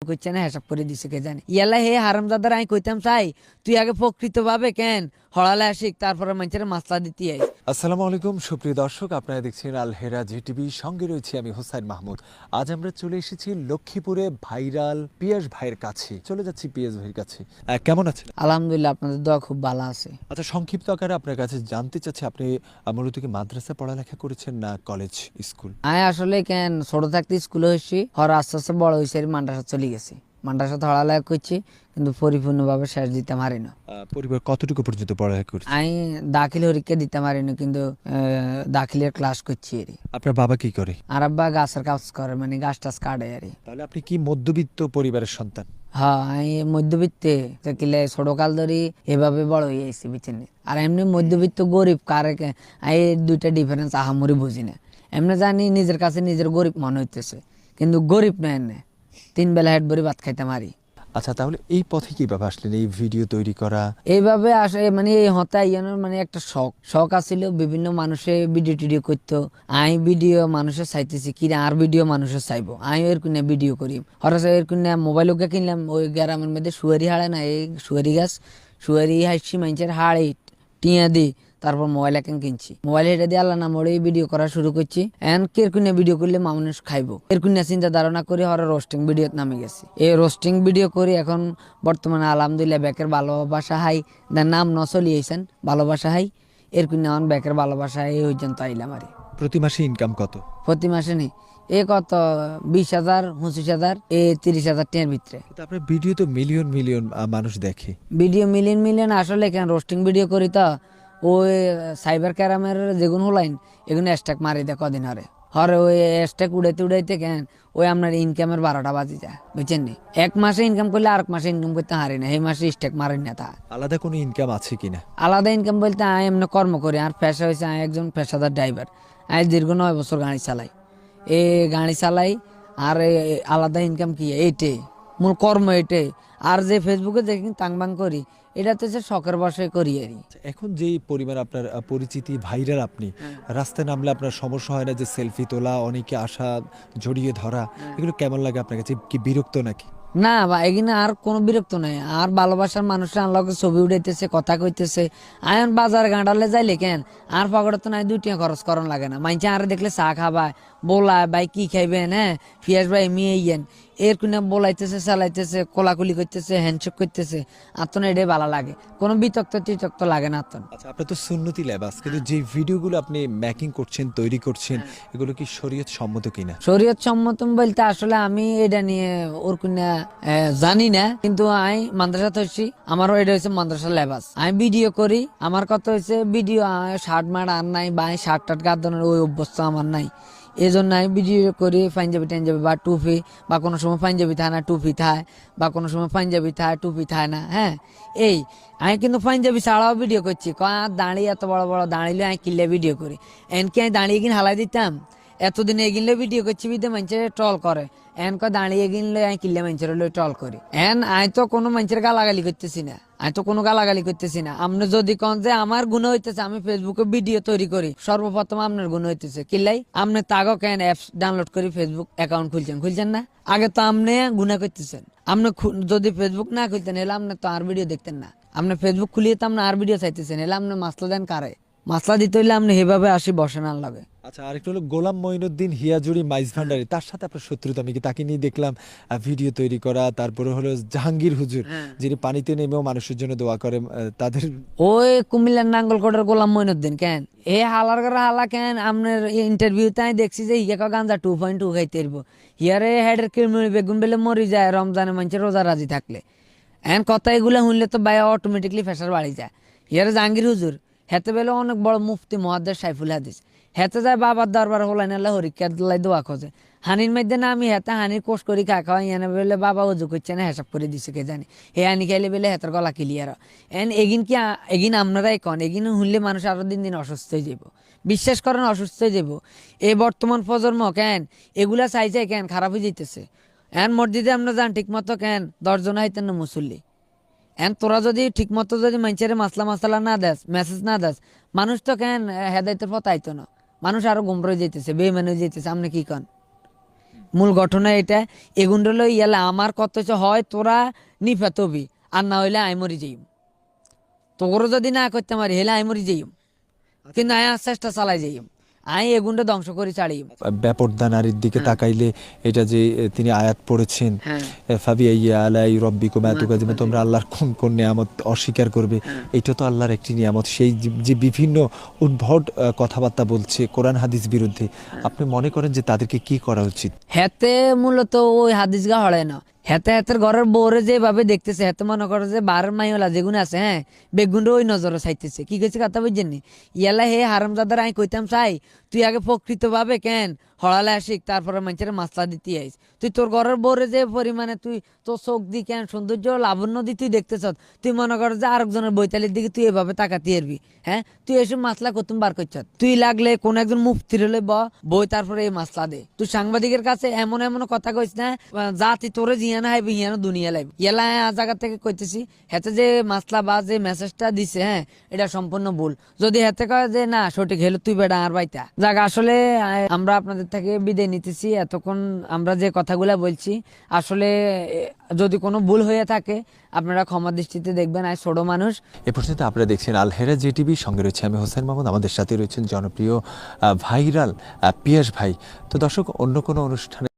করছে না হিসাব করে দিছে কে জানি ইয়ালা হে হারামজাদার আমি কইতাম চাই তুই আগে প্রকৃত ভাবে কেন হড়ালে আসিক তারপরে মানুষের মাসলা দিতে আই। আসসালামু আলাইকুম সুপ্রিয় দর্শক, আপনারা দেখছেন আল হেরা জিটিভি, সঙ্গে রয়েছে আমি হোসাইন মাহমুদ। আজ আমরা চলে এসেছি লক্ষ্মীপুরে ভাইরাল পিয়াস ভাইয়ের কাছে। চলে যাচ্ছি পিয়াস ভাইয়ের কাছে। কেমন আছেন? আলহামদুলিল্লাহ, আপনাদের দোয়া খুব ভালো আছে। আচ্ছা, সংক্ষিপ্ত আকারে আপনার কাছে জানতে চাচ্ছি, আপনি মূলত কি মাদ্রাসা পড়ালেখা করেছেন না কলেজ স্কুল? আমি আসলে কেন ছোট থাকতে স্কুলে হয়েছি, হর আস্তে আস্তে বড় হয়েছে মাদ্রাসা চলে গেছি। মাদ্রাসা পড়ালেখা করছি কিন্তু পরিপূর্ণভাবে শেষ দিতে পারি না। পরিবার কতটুকু পর্যন্ত পড়ালেখা করছে? আমি দাখিল পরীক্ষা দিতে পারি না কিন্তু দাখিলের ক্লাস করছি এর। আপনার বাবা কি করে? আর আব্বা গাছের কাজ করে, মানে গাছ টাছ কাটে আর। তাহলে আপনি কি মধ্যবিত্ত পরিবারের সন্তান? হ্যাঁ, আমি মধ্যবিত্তে কিলে ছোটকাল ধরে এভাবে বড় হয়ে আইছি বুঝছেন। আর এমনি মধ্যবিত্ত গরিব কারে এই দুইটা ডিফারেন্স আহামরি বুঝি না। এমনি জানি নিজের কাছে নিজের গরিব মনে হইতেছে, কিন্তু গরিব না এনে 3 বেলা হেড ভরি ভাত খাইতে মারি। আচ্ছা, তাহলে এই পথে কিভাবে আসলেন, এই ভিডিও তৈরি করা? এইভাবে আসে মানে এই হতা ইয়ানোর মানে একটা শখ আছিল। বিভিন্ন মানুষে ভিডিও টিডিও করতো, আমি ভিডিও মানুষের চাইতেছি কি আর ভিডিও মানুষের চাইবো, আমি এর কুনে ভিডিও করি। হঠাৎ এর কুনে মোবাইল ওকে কিনলাম, ওই গ্রামের মধ্যে সুয়ারি হাড়ে না, এই সুয়ারি গাছ, সুয়ারি হাসছি মানুষের হাড়ে টিয়া দিই। তারপর মোবাইল এখন কিনছি, মোবাইল হেঁটে দিয়ে আল্লাহ নাম ওই ভিডিও করা শুরু করছি। এন কেরকুনে ভিডিও করলে মানুষ খাইবো এরকুনে চিন্তা ধারণা করে হরে রোস্টিং ভিডিও নামে গেছি। এই রোস্টিং ভিডিও করি এখন বর্তমানে আলহামদুলিল্লাহ ব্যাকের ভালোবাসা হাই নাম ন চলিয়েছেন ভালোবাসা হাই এরকুনে এখন ব্যাকের ভালোবাসা এই পর্যন্ত আইলাম আর। প্রতি মাসে ইনকাম কত? প্রতি মাসে নেই এ কত 20,000 25,000 এ 30,000 টিয়ার ভিতরে। আপনার ভিডিও তো মিলিয়ন মিলিয়ন মানুষ দেখে। ভিডিও মিলিয়ন মিলিয়ন আসলে কেন রোস্টিং ভিডিও করি তো ওই সাইবার ক্যারামের যেগুলো হলাইন এগুলো স্ট্যাক মারি দেয় কদিন হরে হরে ওই স্ট্যাক উড়াইতে উড়াইতে কেন ওই আপনার ইনকামের 12টা বাজি যায় বুঝছেন নি। এক মাসে ইনকাম করলে আরেক মাসে ইনকাম করতে হারি না, এই মাসে স্ট্যাক মারেন না। তা আলাদা কোনো ইনকাম আছে কিনা? আলাদা ইনকাম বলতে আমি এমনি কর্ম করি, আর পেশা হয়েছে আমি একজন পেশাদার ড্রাইভার। আমি দীর্ঘ 9 বছর গাড়ি চালাই, গাড়ি চালাই। আর আলাদা ইনকাম কি এইটে মূল কর্ম এইটে। আর যে ফেসবুকে দেখি তাংবাং করি এটাতে যে শখের বসে করি আর। এখন যেই পরিমাণ আপনার পরিচিতি ভাইরাল, আপনি রাস্তায় নামলে আপনার সমস্যা হয় না যে সেলফি তোলা, অনেকে আসা, জড়িয়ে ধরা, এগুলো কেমন লাগে আপনার কাছে? কি বিরক্ত নাকি? না বা এখানে আর কোনো বিরক্ত নাই। আর ভালোবাসার মানুষরা আনলকে ছবি উঠাইতেছে, কথা কইতেছে। আয়ন বাজার গাঁডালে যাইলে কেন আর পকেটে তো নাই 2 টাকা খরচ করন লাগে না। মাইনছে আর দেখলে চা খাবায় বলায় ভাই কি খাইবেন, হ্যাঁ পিয়াস ভাই মেয়ে ইয়েন এর কুনে বলাইতেছে, চালাইতেছে, কোলাকুলি করতেছে, হ্যান্ডশেক করতেছে। আতন এটাই ভালো লাগে, কোনো বিতক্ত টিতক্ত লাগে না আতন। আচ্ছা, আপনার তো সুন্নতি লেবাস, কিন্তু যে ভিডিওগুলো আপনি মেকিং করছেন, তৈরি করছেন, এগুলো কি শরীয়ত সম্মত কিনা? শরীয়ত সম্মত বলতে আসলে আমি এটা নিয়ে ওর কুনে জানি না, কিন্তু আমি মাদ্রাসা হচ্ছি, আমারও এটা হচ্ছে মাদ্রাসা লেবাস। আমি ভিডিও করি, আমার কথা হচ্ছে ভিডিও শার্ট মার্ট আর নাই বা শার্ট টার্ট গাদনের ওই অভ্যস্ত আমার নাই। এই জন্য আমি ভিডিও করি পাঞ্জাবি টাঞ্জাবি বা টুপি, বা কোনো সময় পাঞ্জাবি থায় না টুপি থায়, বা কোনো সময় পাঞ্জাবি থায় টুপি থায় না। হ্যাঁ এই আমি কিন্তু পাঞ্জাবি ছাড়াও ভিডিও করছি। দাঁড়িয়ে এত বড় বড় দাঁড়িয়ে আমি কিনলে ভিডিও করি। এনকে আমি দাঁড়িয়ে কিনে হালাই দিতাম এতদিন এগিনলে ভিডিও করছি বিদে মানুষের ট্রল করে। এন কয় দাঁড়িয়ে গিনলে আমি কিনলে মানুষের ট্রল করি। এন আই তো কোনো মানুষের গালাগালি করতেছি না, আমি তো কোনো গালাগালি করতেছি না। আপনি যদি কন যে আমার গুণ হইতেছে আমি ফেসবুকে ভিডিও তৈরি করি, সর্বপ্রথম আপনার গুণ হইতেছে কিলাই আপনি তাগো কেন অ্যাপস ডাউনলোড করে ফেসবুক অ্যাকাউন্ট খুলছেন না? আগে তো আপনি গুণা করতেছেন। আপনি যদি ফেসবুক না খুলতেন এলে আপনি তো আর ভিডিও দেখতেন না। আপনি ফেসবুক খুলিয়ে তো আপনি আর ভিডিও চাইতেছেন, এলে আপনি মাসলা দেন কারে? মাসলা দিতে হইলে আপনি সেভাবে আসি বসেন আর লাগে। আচ্ছা, আরেকটা হলো গোলাম মঈনুদ্দিন হিয়াজুরি মাইজ ভান্ডারি, তার সাথে আপনার শত্রুতা আমি কি? তাকে নিয়ে দেখলাম ভিডিও তৈরি করা। তারপরে হলো জাহাঙ্গীর হুজুর, যিনি পানিতে নেমেও মানুষের জন্য দোয়া করে, তাদের ওই কুমিল্লার নাঙ্গলকোটের গোলাম মঈনুদ্দিন কেন এ হালার করে হালা কেন আপনার ইন্টারভিউতে আমি দেখছি যে হিয়া গাঞ্জা 2.2 খাইতে পারব। হিয়ারে হেডের কিরমির বেগুন বেলে মরি যায় রমজানে মানুষের রোজা রাজি থাকলে। এন কথা এগুলো শুনলে তো ভাই অটোমেটিকলি প্রেশার বাড়ি যায়। হিয়ারে জাহাঙ্গীর হুজুর হেতে বেলে অনেক বড় মুফতি মুহাদ্দিস সাইফুল হাদিস, হেতে যায় বাবার দরবার হলাই নালে হরিকার লাই দোয়া খোঁজে। হানির মধ্যে না আমি হেতে হানির কোষ করি খাওয়া এনে বেলে বাবা উজু করছে না হিসাব করে দিছে কে জানি। হে হানি খাইলে বেলে হেতের গলা ক্লিয়ার। এন এগিন কি এগিন আপনারাই কন এগিন শুনলে মানুষ আরো দিন দিন অসুস্থ হয়ে যাব। বিশ্বাস করেন অসুস্থ হয়ে যাব। এই বর্তমান প্রজন্ম কেন এগুলা চাইছে কেন খারাপ হয়ে যেতেছে। এন মসজিদে আমরা যান ঠিক মতো কেন 10 জন হাইতেন না মুসল্লি। এন তোরা যদি ঠিক মতো যদি মানুষের মাসলা না দেস, মেসেজ না দেস, মানুষ তো কেন হেদায়তের পথ আইতো না। মানুষ আরো গুমরা যেতেছে, বেইমান হয়ে যেতেছে। আপনি কি কন? মূল ঘটনা এটা এগুন্ডে লই ইয়ালে আমার কত হচ্ছে হয় তোরা নিফাত হবি আর না হইলে আই মরি যাইম তোরও যদি না করতে পারি হেলে আই মরি যাইম কিন্তু আয় চেষ্টা চালাই যাইম আই এগুন্ডে ধ্বংস করে ছাড়িম। ব্যাপরদা নারীর দিকে তাকাইলে এটা যে তিনি আয়াত পড়েছেন হ্যাঁ ফাবিআইয়া আলাই রব্বিকুম আতুকাজিমা, তোমরা আল্লাহর কোন কোন নিয়ামত অস্বীকার করবে, এটা তো আল্লাহর একটি নিয়ামত। সেই যে বিভিন্ন উদ্ভট কথাবার্তা বলছে কোরআন হাদিস বিরুদ্ধে, আপনি মনে করেন যে তাদেরকে কি করা উচিত? হেতে মূলত ওই হাদিস গা হড়ে না, হেতে হেতের ঘরের বউরে যেভাবে দেখতেছে হেতে মনে করে যে বারের মাইওলা যেগুলো আছে হ্যাঁ বেগুনটা ওই নজরে চাইতেছে। কি কইছে কথা বুঝছেন নি? ইয়ালা হে হারামজাদার আই কইতাম চাই তুই আগে প্রকৃতভাবে কেন হড়ালে আসিক তারপরে মানুষের মাসলা দিতে আইস। তুই তোর ঘরের বউরে যে পরিমাণে তুই তোর চোখ দি কেন সৌন্দর্য লাবণ্য দি তুই দেখতেছ, তুই মনে কর যে আরেকজনের বৈতালির দিকে তুই এভাবে তাকাতে আরবি হ্যাঁ? তুই এসব মাসলা করতুম বার করছ, তুই লাগলে কোন একজন মুফতির হলে বই তারপরে এই মাসলা দে। তুই সাংবাদিকের কাছে এমন এমন কথা কইস না জাতি তোরে জিয়ানা হাইবি হিয়ানো দুনিয়া লাইবি। ইয়ালা জায়গা থেকে কইতেছি হেতে যে মাসলা বা যে মেসেজটা দিছে হ্যাঁ এটা সম্পূর্ণ ভুল। যদি হেতে কয় যে না সঠিক হেলে তুই বেড়া আর বাইতা জায়গা। আসলে আমরা আপনাদের থেকে বিদায় নিতেছি। এতক্ষণ আমরা যে কথাগুলো বলছি আসলে যদি কোনো ভুল হয়ে থাকে আপনারা ক্ষমা দৃষ্টিতে দেখবেন। আর ছোট মানুষ। এ পর্যন্ত আপনারা দেখছেন আল হেরা জিটিভি, সঙ্গে রয়েছে আমি হোসেন মাহমুদ, আমাদের সাথে রয়েছেন জনপ্রিয় ভাইরাল পিয়াস ভাই। তো দর্শক, অন্য কোনো অনুষ্ঠানে